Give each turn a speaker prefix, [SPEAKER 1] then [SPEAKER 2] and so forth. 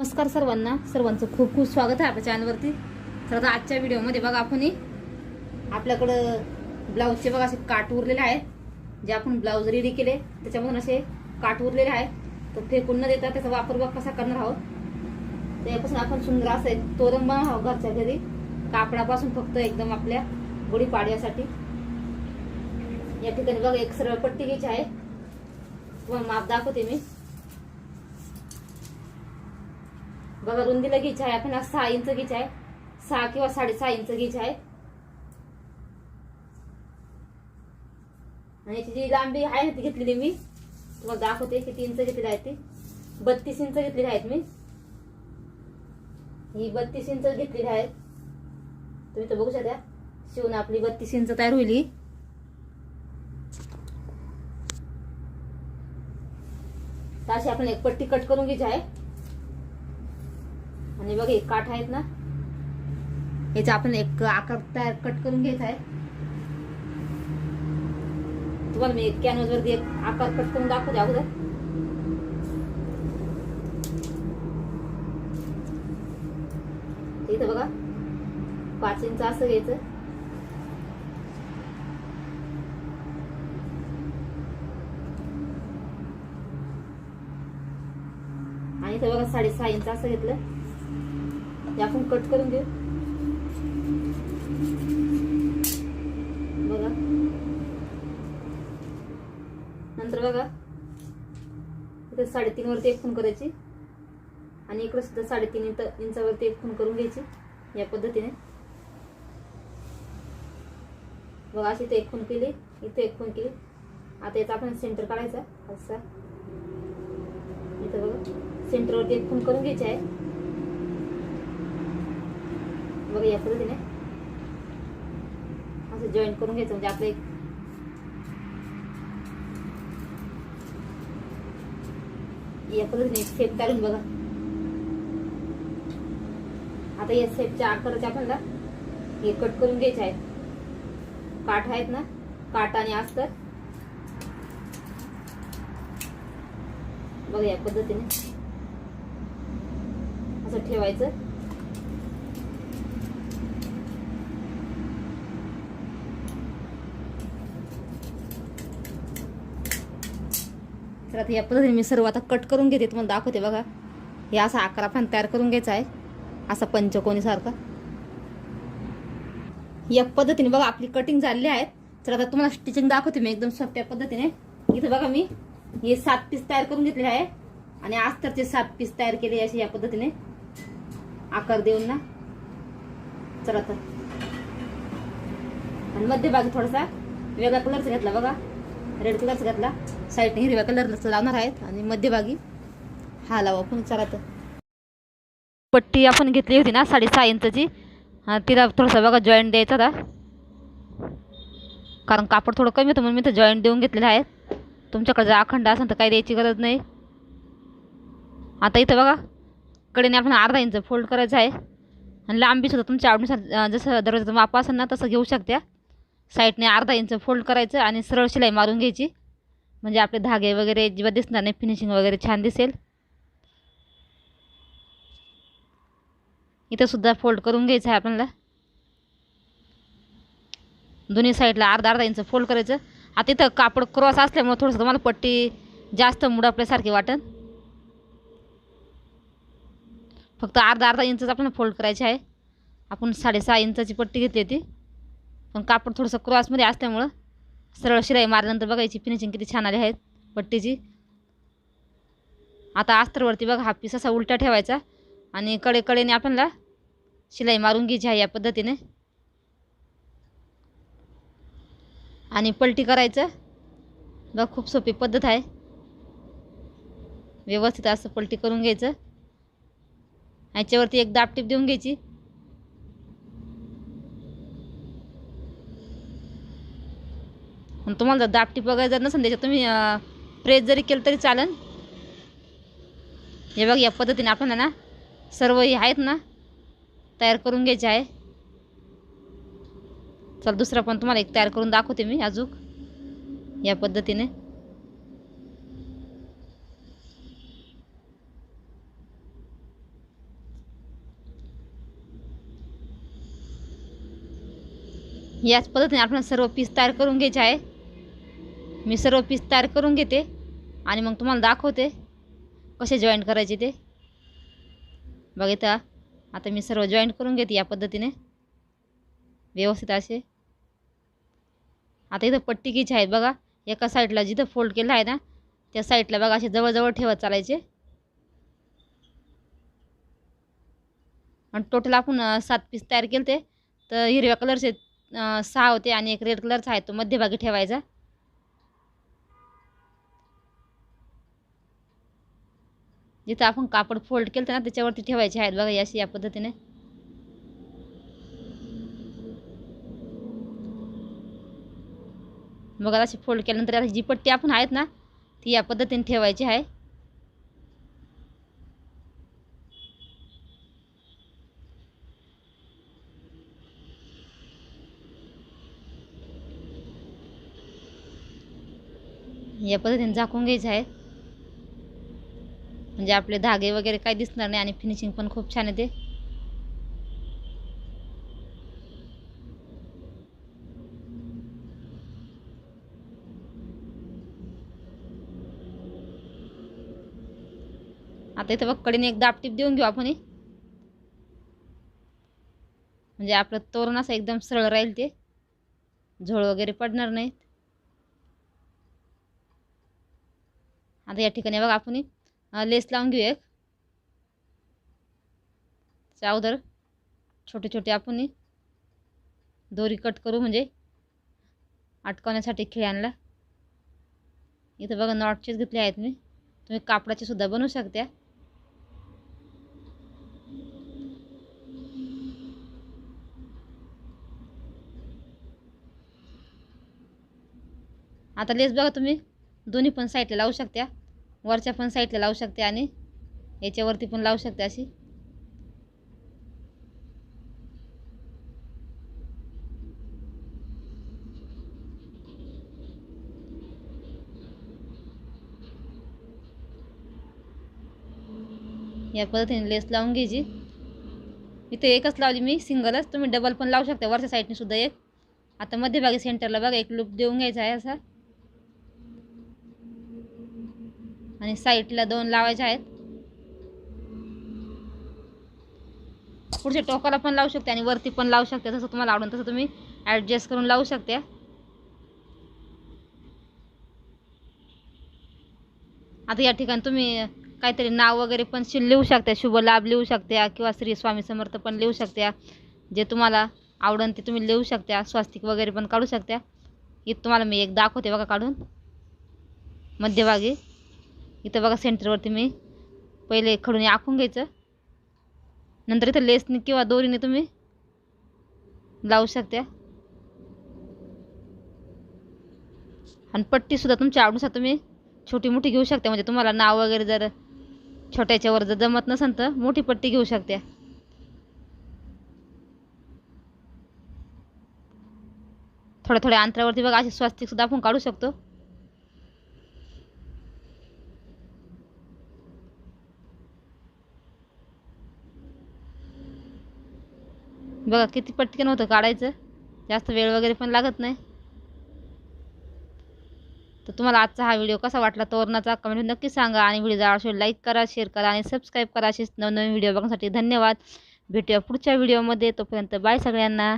[SPEAKER 1] नमस्कार सर्वांचं खूप खूप स्वागत आहे आपल्या चॅनलवरती. तर आता आजच्या व्हिडिओमध्ये बघा आपण आपल्याकडं ब्लाऊजचे बघा असे काट उरलेले आहेत, जे आपण ब्लाऊज रेडी केले त्याच्यामधून असे काट उरलेले आहेत. तर फेकून न देता त्याचा वापर बघ कसा करणार आहोत. त्यापासून आपण सुंदर असं एक तोरण बनवणार आहोत घरच्या घरी, कापडापासून फक्त एकदम आपल्या गुढीपाडव्यासाठी. या ठिकाणी बघा एक सरळ पट्टी घ्यायची आहे, तुम्हाला माप दाखवते मी. बघा रुंदीला घ्यायची आहे आपण 6 इंच घ्यायची आहे, 6 किंवा 6.5 इंच घ्यायची आहे. आणि याची जी लांबी आहे ती घेतलेली मी तुम्हाला दाखवते किती इंच घेतलेली आहे. ती 32 इंच घेतलेली आहेत मी. ही 32 इंच घेतलेली आहे. तुम्ही तर बघू शकता, शिवून आपली 32 इंच तयार होईल. तर अशी आपण एक पट्टी कट करून घ्यायची आहे. आणि बघा एक काठ आहेत ना, याचा आपण एक आकार तयार कट करून घ्यायचा आहे. तुम्हाला मी कॅनव्हास वरती एक आकार कट करून दाखवते अगोदर. इथं बघा 5 इंच असं घ्यायचं. आणि इथं बघा 6.5 इंच असं घेतलं. हे आपण कट करून घेऊ. बघा नंतर बघा इथे 3.5 वरती एक खूण करायची आणि इकडे सुद्धा 3.5 इंचावरती एक खूण करून घ्यायची. या पद्धतीने बघा अशी इथे एक खूण केली, इथे एक खूण केली. आता याचा आपण सेंटर काढायचा असा. इथे बघा सेंटरवरती एक खूण करून घ्यायची आहे. बघा या पद्धतीने असं जॉईंट करून घ्यायचं, म्हणजे आपलं एक या पद्धतीने शेप काढून बघा. आता या शेपच्या आकाराचे आपल्याला हे कट करून घ्यायचे आहेत. काठ आहेत ना, काठ आणि अस्तर बघा या पद्धतीने असं ठेवायचं. तर आता या पद्धतीने मी सर्व आता कट करून घेते, तुम्हाला दाखवते. बघा हे असा आकार आपण तयार करून घ्यायचा आहे, असा पंचकोनी सारखा. या पद्धतीने बघा आपली कटिंग झालेली आहे. तर आता तुम्हाला स्टिचिंग दाखवते मी एकदम सोप्या पद्धतीने. इथे बघा मी हे 7 पीस तयार करून घेतले आहे आणि अस्तरचे 7 पीस तयार केले असे या पद्धतीने आकार देऊन ना. चला तर आणि मध्यभागी थोडासा वेगळा कलरचा घेतला, बघा रेड कलरचा घेतला. साईडने हिरव्या कलरचा लावणार आहेत आणि मध्यभागी हा लावा आपण. चला तर पट्टी आपण घेतली होती ना 6.5 इंचची, तिला थोडासा बघा जॉईंट द्यायचा होता, कारण कापड थोडं कमी होतं म्हणून मी तर जॉईंट देऊन घेतलेलं आहे. तुमच्याकडे जर अखंड असेल तर काही द्यायची गरज नाही. आता इथं बघा कडेने आपण अर्धा इंच फोल्ड करायचं आहे आणि लांबी सुद्धा तुमच्या आवडीनुसार जसं दरवाजाचं माप असेल ना तसं घेऊ शकता. साईडने अर्धा इंच फोल्ड करायचं आणि सरळ शिलाई मारून घ्यायची, म्हणजे आपले धागे वगैरे जेव्हा दिसणार नाही, फिनिशिंग वगैरे छान दिसेल. इथं सुद्धा फोल्ड करून घ्यायचं आहे आपल्याला. दोन्ही साईडला अर्धा इंच फोल्ड करायचं. आता इथं कापड क्रॉस असल्यामुळे थोडंसं तुम्हाला पट्टी जास्त मुडापल्यासारखी वाटेल. फक्त अर्धा इंचच आपल्याला फोल्ड करायची आहे. आपण 6.5 इंचाची पट्टी घेतली होती, पण कापड थोडंसं क्रॉसमध्ये असल्यामुळं सरळ शिलाई मारल्यानंतर बघायची फिनिशिंग किती छान आली आहेत पट्टीची. आता अस्तरवरती बघा हा पीस असा उलटा ठेवायचा आणि कडेने आपल्याला शिलाई मारून घ्यायची आहे या पद्धतीने. आणि पलटी करायचं. बघा खूप सोपी पद्धत आहे. व्यवस्थित असं पलटी करून घ्यायचं. ह्याच्यावरती एक दाबटीप देऊन घ्यायची. तुम्हाला जर दाबटीप वगैरे जर नसेल त्याच्यात तुम्ही प्रेस जरी केलं तरी चालेल. हे बघ या पद्धतीने आपल्याला ना सर्व हे आहेत ना तयार करून घ्यायचे आहे. चल दुसरा पण तुम्हाला एक तयार करून दाखवते मी अजून या पद्धतीने. याच पद्धतीने आपण सर्व पीस तयार करून घ्यायचे आहे. मी सर्व पीस तयार करून घेते आणि मग तुम्हाला दाखवते कसे जॉईंट करायचे ते. बघा आता मी सर्व जॉईंट करून घेते या पद्धतीने व्यवस्थित असे. आता इथं पट्टी घ्यायची आहे बघा. एका साईडला जिथं फोल्ड केलं आहे ना त्या साईडला बघा असे जवळजवळ ठेवत चालायचे. आणि टोटल आपण 7 पीस तयार केले ते. तर हिरव्या कलरचे 6 होते आणि एक रेड कलरचा आहे तो मध्यभागी ठेवायचा. जिथं आपण कापड फोल्ड केलं ना त्याच्यावरती ठेवायचे आहेत बघा अशी या पद्धतीने. बघा अशी फोल्ड केल्यानंतर आता जी पट्टी आपण आहेत ना ती या पद्धतीने ठेवायची आहे. या पद्धतीने झाकून घ्यायचं आहे म्हणजे आपले धागे वगैरे काही दिसणार नाही आणि फिनिशिंग पण खूप छान येते. आता इथं बघ कडीने एक दाबटीप देऊन घेऊ आपण म्हणजे आपलं तोरण असं एकदम सरळ राहील, ते झोळ वगैरे पडणार नाहीत. आता या ठिकाणी बघा आपण लेस लावून घेऊ एक. अगोदर छोटे छोटे आपण दोरी कट करू म्हणजे अटकवण्यासाठी खिळ्यांना. इथं बघा नॉटचेच घेतले आहेत मी. तुम्ही कापडाचे सुद्धा बनवू शकता. आता लेस बघा तुम्ही दोन्ही पण साईडला लावू शकता. वरच्या पण साईडला लावू शकता आणि याच्यावरती पण लावू शकता अशी. या पद्धतीने लेस लावून घ्यायची. इथे एकच लावली मी सिंगलच, तुम्ही डबल पण लावू शकता वरच्या साईडने सुद्धा एक. आता मध्यभागी सेंटरला बघा एक लूप देऊन घ्यायचा आहे असा आणि साईडला 2 लावायचे आहेत. पुढच्या टोकाला पण लावू शकता आणि वरती पण लावू शकता, जसं तुम्हाला आवडेल तसं तुम्ही ॲडजस्ट करून लावू शकता. आता या ठिकाणी तुम्ही काहीतरी नाव वगैरे पण लिहू शकता, शुभ लाभ लिहू शकता किंवा श्री स्वामी समर्थ पण लिहू शकता. जे तुम्हाला आवडेल ते तुम्ही लिहू शकता. स्वास्तिक वगैरे पण काढू शकता. इथं तुम्हाला मी एक दाखवते बघा काढून मध्यभागी. इथं बघा सेंटरवरती मी पहिले खडून आखून घ्यायचं, नंतर इथं लेसने किंवा दोरीने तुम्ही लावू शकता. आणि पट्टी सुद्धा तुमच्या आवडीनुसार तुम्ही छोटी मोठी घेऊ शकता. म्हणजे तुम्हाला नाव वगैरे जर छोट्याच्यावर जर जमत नसेल तर मोठी पट्टी घेऊ शकता. थोड्या थोड्या अंतरावरती बघा असे स्वास्तिक सुद्धा आपण काढू शकतो. बघा किती पटकन होतं काढायचं, जास्त वेळ वगैरे पण लागत नाही. तर तुम्हाला आजचा हा व्हिडिओ कसा वाटला तोरणाचा कमेंट नक्की सांगा आणि व्हिडिओ आवडल्यास लाईक करा, शेअर करा आणि सबस्क्राईब करा. असेच नवनवीन व्हिडिओ बघण्यासाठी धन्यवाद. भेटूया पुढच्या व्हिडिओमध्ये. तोपर्यंत बाय सगळ्यांना.